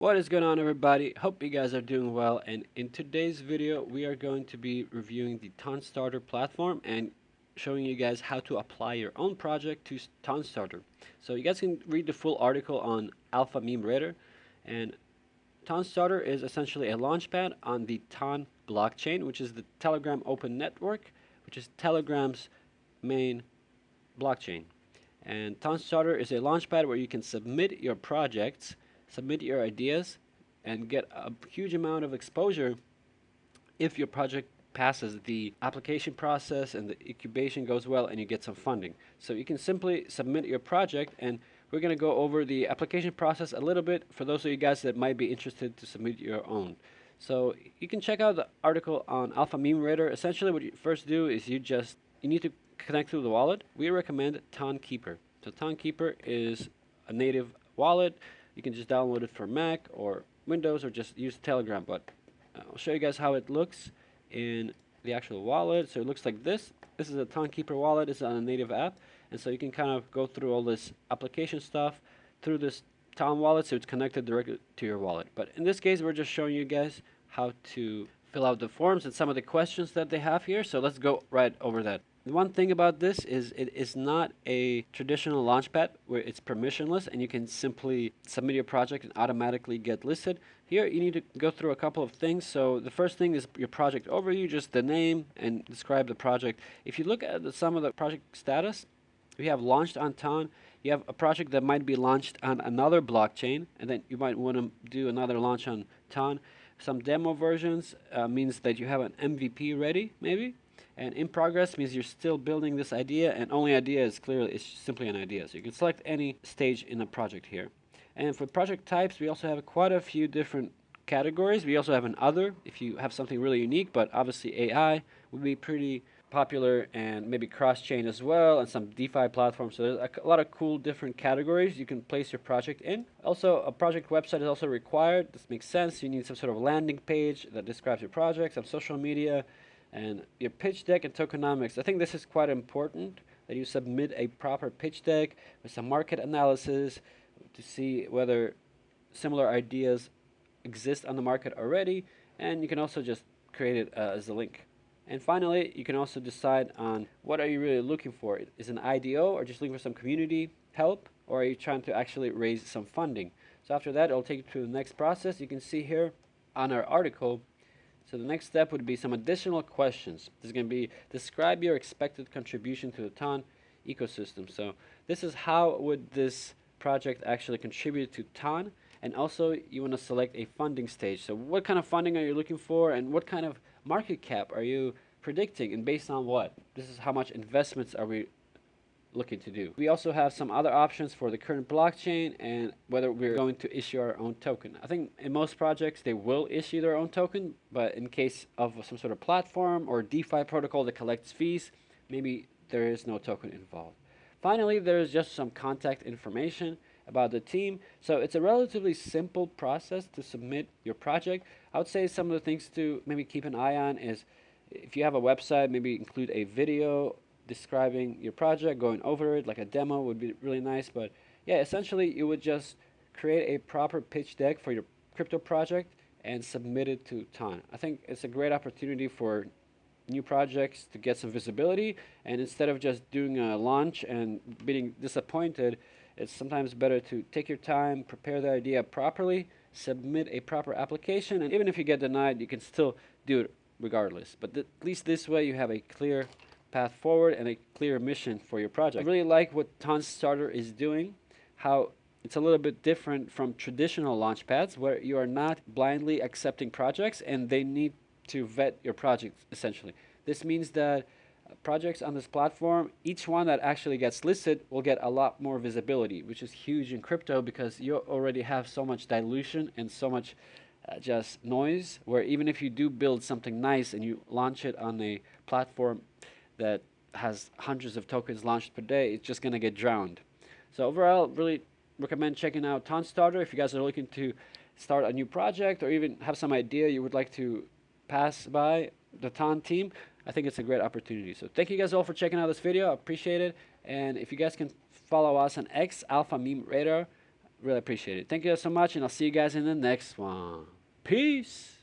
What is going on, everybody? Hope you guys are doing well, and in today's video we are going to be reviewing the Tonstarter platform and showing you guys how to apply your own project to Tonstarter. So you guys can read the full article on Alpha Meme Raider, and Tonstarter is essentially a launchpad on the Ton blockchain, which is the Telegram Open Network, which is Telegram's main blockchain. And Tonstarter is a launchpad where you can submit your projects, submit your ideas, and get a huge amount of exposure if your project passes the application process and the incubation goes well and you get some funding. So you can simply submit your project, and we're going to go over the application process a little bit for those of you guys that might be interested to submit your own. So you can check out the article on Alpha Meme Raider. Essentially what you first do is you need to connect to the wallet. We recommend Tonkeeper. So Tonkeeper is a native wallet. You can just download it for Mac or Windows or just use Telegram. But I'll show you guys how it looks in the actual wallet. So it looks like this. This is a Tonkeeper wallet. It's on a native app. And so you can kind of go through all this application stuff through this Ton wallet, so it's connected directly to your wallet. But in this case, we're just showing you guys how to fill out the forms and some of the questions that they have here. So let's go right over that. The one thing about this is it is not a traditional launchpad where it's permissionless and you can simply submit your project and automatically get listed. Here you need to go through a couple of things. So the first thing is your project overview, just the name and describe the project. If you look at some of the project status, we have launched on Ton. You have a project that might be launched on another blockchain, and then you might want to do another launch on Ton. Some demo versions means that you have an MVP ready, maybe. And in progress means you're still building this idea, and only idea is clearly it's simply an idea. So you can select any stage in the project here. And for project types, we also have quite a few different categories. We also have an other if you have something really unique, but obviously AI would be pretty popular, and maybe cross-chain as well, and some DeFi platforms. So there's a lot of cool different categories you can place your project in. Also, a project website is also required. This makes sense. You need some sort of landing page that describes your project, some social media, and your pitch deck and tokenomics. I think this is quite important that you submit a proper pitch deck with some market analysis to see whether similar ideas exist on the market already, and you can also just create it as a link. And finally, you can also decide on what are you really looking for. Is it an IDO, or just looking for some community help, or are you trying to actually raise some funding? So after that, it'll take you to the next process. You can see here on our article. So the next step would be some additional questions. This is going to be describe your expected contribution to the Ton ecosystem. So this is how would this project actually contribute to Ton, and also you want to select a funding stage. So what kind of funding are you looking for, and what kind of market cap are you predicting, and based on what? This is how much investments are we looking to do. We also have some other options for the current blockchain and whether we're going to issue our own token. I think in most projects they will issue their own token, but in case of some sort of platform or DeFi protocol that collects fees, maybe there is no token involved. Finally, there is just some contact information about the team. So it's a relatively simple process to submit your project. I would say some of the things to maybe keep an eye on is if you have a website, maybe include a video describing your project, going over it, like a demo would be really nice. But yeah, essentially you would just create a proper pitch deck for your crypto project and submit it to Ton. I think it's a great opportunity for new projects to get some visibility, and instead of just doing a launch and being disappointed, it's sometimes better to take your time, prepare the idea properly, submit a proper application, and even if you get denied, you can still do it regardless. But at least this way you have a clear path forward and a clear mission for your project. I really like what Tonstarter is doing, how it's a little bit different from traditional launchpads where you are not blindly accepting projects and they need to vet your project essentially. This means that projects on this platform, each one that actually gets listed will get a lot more visibility, which is huge in crypto because you already have so much dilution and so much just noise, where even if you do build something nice and you launch it on a platform that has hundreds of tokens launched per day, it's just going to get drowned. So overall, really recommend checking out Tonstarter if you guys are looking to start a new project or even have some idea you would like to pass by the Ton team. I think it's a great opportunity. So thank you guys all for checking out this video. I appreciate it. And if you guys can follow us on X, Alpha Meme Radar, Really appreciate it. Thank you guys so much, and I'll see you guys in the next one. Peace.